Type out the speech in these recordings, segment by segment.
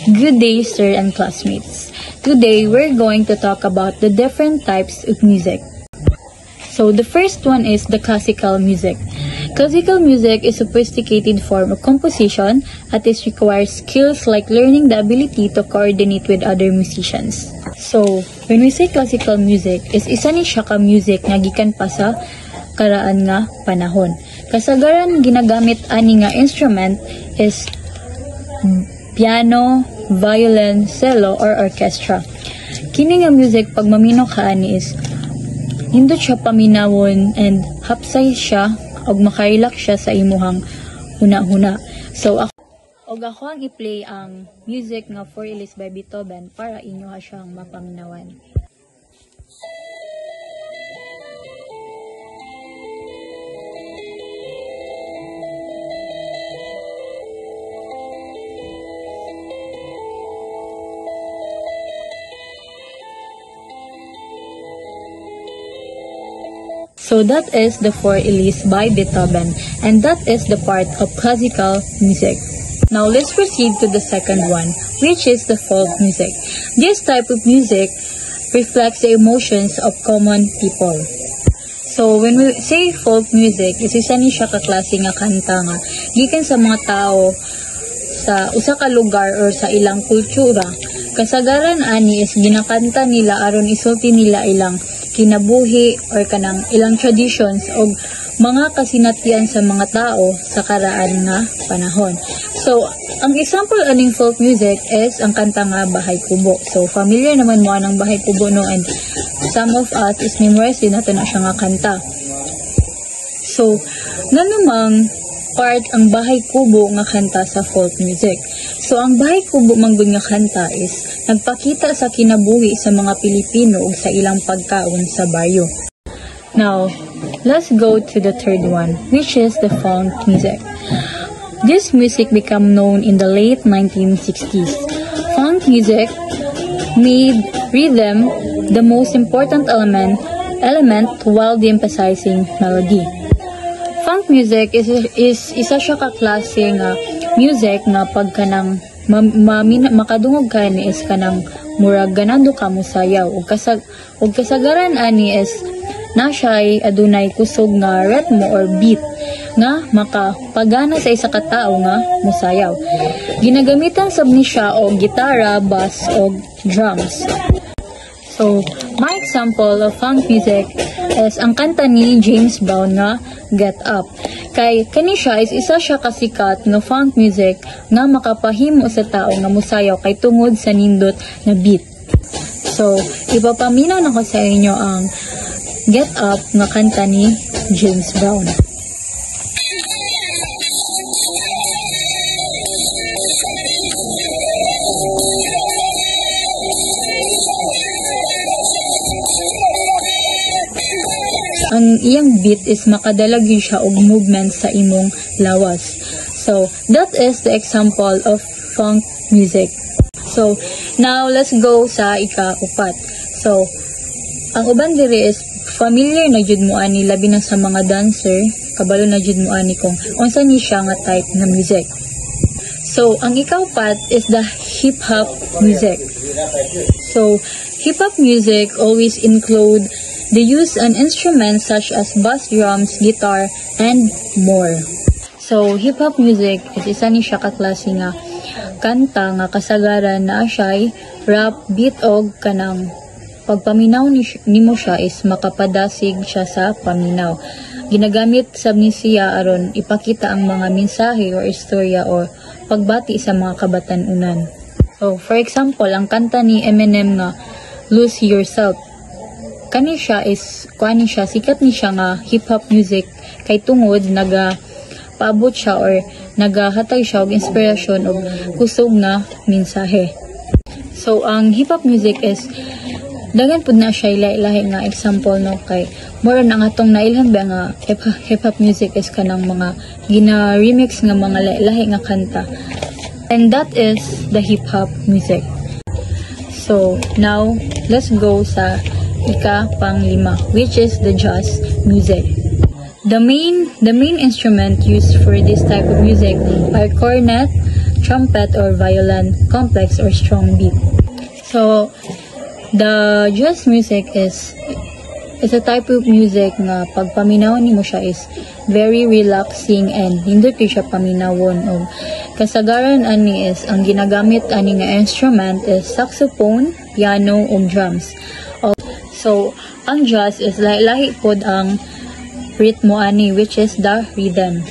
Good day, sir and classmates. Today, we're going to talk about the different types of music. So, the first one is the classical music. Classical music is a sophisticated form of composition that requires skills like learning the ability to coordinate with other musicians. So, when we say classical music, isa ni siya ka music nga gikan pa sa karaan nga panahon. Kasagaran ginagamit ani nga instrument is piano, violin, cello, or orchestra. Kini nga music pag mamino ka ani is hindot siya paminawon and hapsay siya og makarelax siya sa imuhang huna-huna. So ako ang i-play ang music nga For Elise by Beethoven para inyo ha siyang mapaminawan. So that is the For Elise by Beethoven, and that is the part of classical music. Now let's proceed to the second one, which is the folk music. This type of music reflects the emotions of common people. So when we say folk music, isa ni siya ka klase nga kanta nga gikan sa mga tao sa usa ka lugar or sa ilang kultura. Kasagaran ani is ginakanta nila aron isulti nila ilang kinabuhi or kanang ilang traditions o mga kasinatian sa mga tao sa karaan nga panahon. So, ang example aning folk music is ang kanta nga Bahay Kubo. So, familiar naman mo ang Bahay Kubo no, and some of us is memorize din natin na siya nga kanta. So, namang part ang Bahay Kubo nga kanta sa folk music. So, ang Bahay Kubo manggod nga kanta is nagpakita sa kinabuhi sa mga Pilipino ug sa ilang pagkaon sa baryo. Now, let's go to the third one, which is the folk music. This music became known in the late 1960s. Folk music made rhythm the most important element while de-emphasizing melody. Funk music is isa siya ka klase nga music nga pag kanang makadungog ka ni is kanang murag ganado ka musayaw ug kasagaran ani is na siya'y adunay kusog nga ritmo or beat nga makapagana sa isa ka tawo nga musayaw. Ginagamitan sab ni siya og gitara, bass og drums. So, my example of funk music is ang kanta ni James Brown nga Get Up. Kay kani siya is isa siya kasikat nga funk music nga makapahimo sa tao nga musayaw kay tungod sa nindot na beat. So, ipapaminaw na ko sa inyo ang Get Up nga kanta ni James Brown. Ang iyang beat is makadalag yun siya og movement sa imong lawas. So, that is the example of funk music. So, now let's go sa ika-upat. So, ang uban diri is familiar na jud mo ani labi na sa mga dancer, kabalo na jud mo ani kung unsa ni siya nga type na music. So, ang ika-upat is the hip-hop music. So, hip-hop music always include the use an instruments such as bass, drums, guitar, and more. So, hip-hop music is isa ni siya ka klase nga kanta nga kasagaran na siya'y rap, beat og kanang pagpaminaw nimo siya is makapadasig siya sa paminaw. Ginagamit sab ni siya aron ipakita ang mga mensahe or istorya or pagbati sa mga kabatan-unan. So, for example, ang kanta ni Eminem nga Lose Yourself, kani siya sikat ni siya nga hip-hop music kay tungod paabot siya or nagahatag siya og inspirasyon og kusog nga mensahe. So ang hip-hop music is dagan pud na siya lahi nga example no kay more na nga atong nailhan ba nga hip-hop music is kanang mga gina-remix nga mga lahi nga kanta. And that is the hip-hop music. So now let's go sa ika-5, which is the jazz music. The main instrument used for this type of music are cornet, trumpet or violin, complex or strong beat. So, the jazz music is a type of music nga pag paminawon nimo siya is very relaxing and hindi siya paminawon. Og kasagaran ani is ang ginagamit ani nga instrument is saxophone, piano ug drums. So, ang jazz is lahi pod ang ritmo ani, which is the rhythm.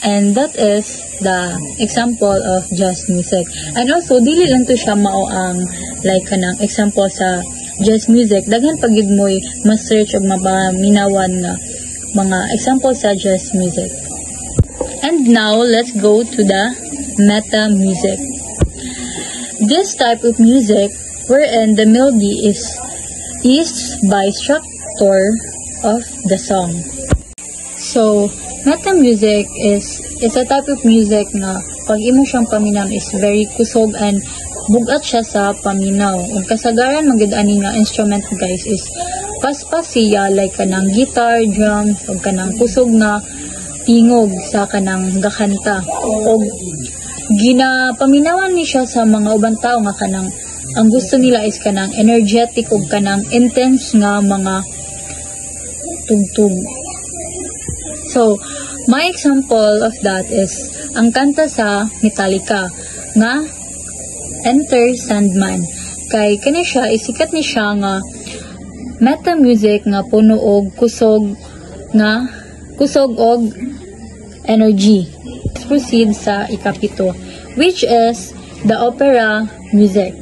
And that is the example of jazz music. And also, dili lang to siya mao ang like kanang example sa jazz music. Daghan pagid mo'y ma-search o mapaminawan nga mga example sa jazz music. And now, let's go to the meta music. This type of music wherein the melody is by structure of the song. So, meta music is a type of music na pag imo siyang paminaw is very kusog and bugat siya sa paminaw. Ang kasagaran magid-ani nga instrument guys is paspas siya like kanang guitar, drums, o kanang kusog na tingog sa kanang gakanta. O ginapaminawan ni siya sa mga ubang tao nga kanang ang gusto nila is kanang energetic o kanang intense nga mga tugtog. So, my example of that is ang kanta sa Metallica nga Enter Sandman. Kay kani siya isikat ni siya nga meta music nga puno og kusog og energy. Let's proceed sa ikapito, which is the opera music.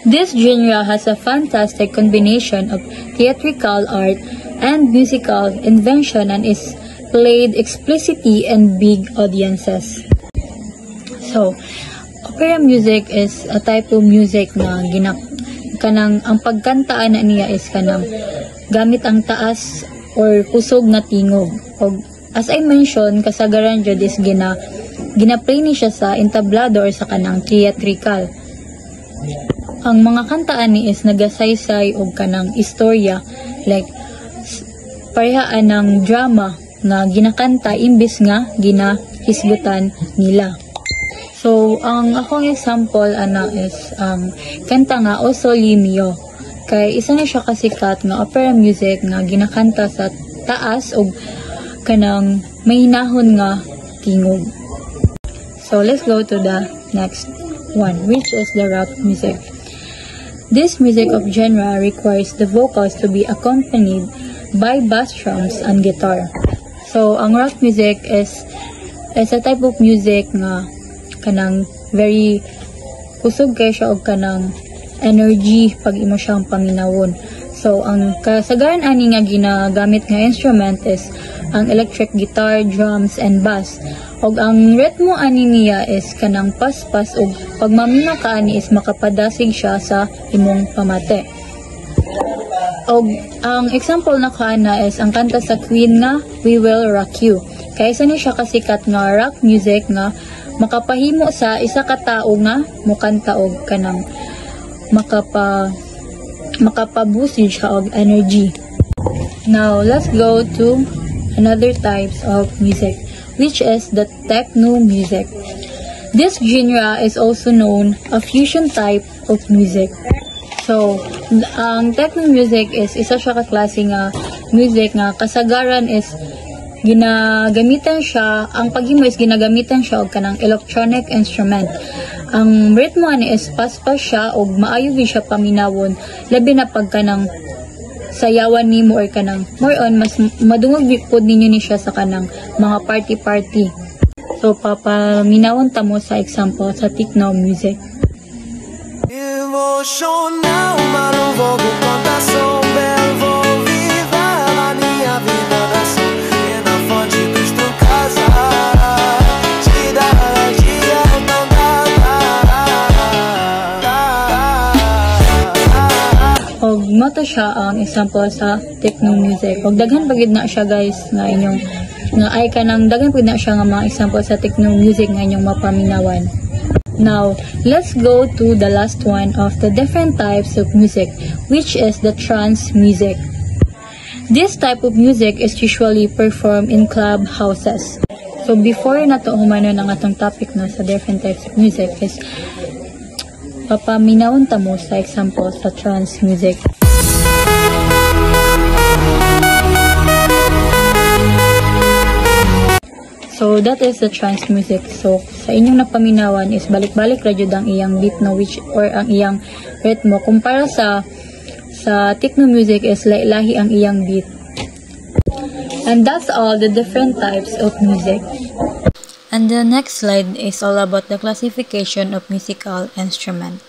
This genre has a fantastic combination of theatrical art and musical invention and is played explicitly in big audiences. So, opera music is a type of music na kanang ang pagkantaan na niya is kanang gamit ang taas or kusog na tingog. O, as I mentioned, kasagaran jud is gina-play ni siya sa entablado or sa kanang theatrical. Ang mga kantaan ni is nagasaysay og kanang istorya like parehaan ng drama nga ginakanta imbis nga ginahisgutan nila. So, ang akong example is kanta nga O Sole Mio. Kay isa na siya kasikat nga opera music nga ginakanta sa taas o kanang may hinahon nga tingog. So, let's go to the next one, which is the rock music. This music of genre requires the vocals to be accompanied by bass drums and guitar. So, ang rock music is a type of music nga kanang very kusog kay siya og kanang energy pag imo siyang paminawon. So, ang kasagaran ani nga ginagamit nga instrument is ang electric guitar, drums, and bass. Og ang ritmo ani niya is kanang paspas og pag maminaw ka ani is makapadasig siya sa imong pamate. Og ang example na kana is ang kanta sa Queen nga We Will Rock You. Kaya isa ni siya kasikat nga rock music nga makapahimo sa isa ka tawo nga mukanta og kanang makapabusid siya og energy. Now, let's go to another types of music, which is the techno music. This genre is also known a fusion type of music. So, ang techno music is isa siya ka klase nga music nga kasagaran is ginagamitan siya, ang paghimo is ginagamitan siya og kanang electronic instrument. Ang ritmo ani is paspas siya og maayo gyud siya paminawon, labi na pag kanang sayawan nimo or kanang more on mas madungog pod ninyo ni siya sa kanang mga party. So, papaminawon ta mo sa example sa techno music. Emocional, mas não vou com contação, belo vou viver a minha vida na ação, e na fonte dos tu casa, te dá dia não Og mato siya ang example sa techno music. Og daghan pagid na siya guys nga inyong nga ay kanang daghan pagid na siya nga mga example sa techno music nga inyong mapaminawan. Now, let's go to the last one of the different types of music, which is the trance music. This type of music is usually performed in club houses. So before na to humano ng atong topic no sa different types of music is papaminawon ta mo sa example sa trance music. So that is the trance music. So sa inyong napaminawan is balik-balik ra jud ang iyang beat no which or ang iyang ritmo kumpara sa techno music is lahi ang iyang beat. And that's all the different types of music. And the next slide is all about the classification of musical instrument.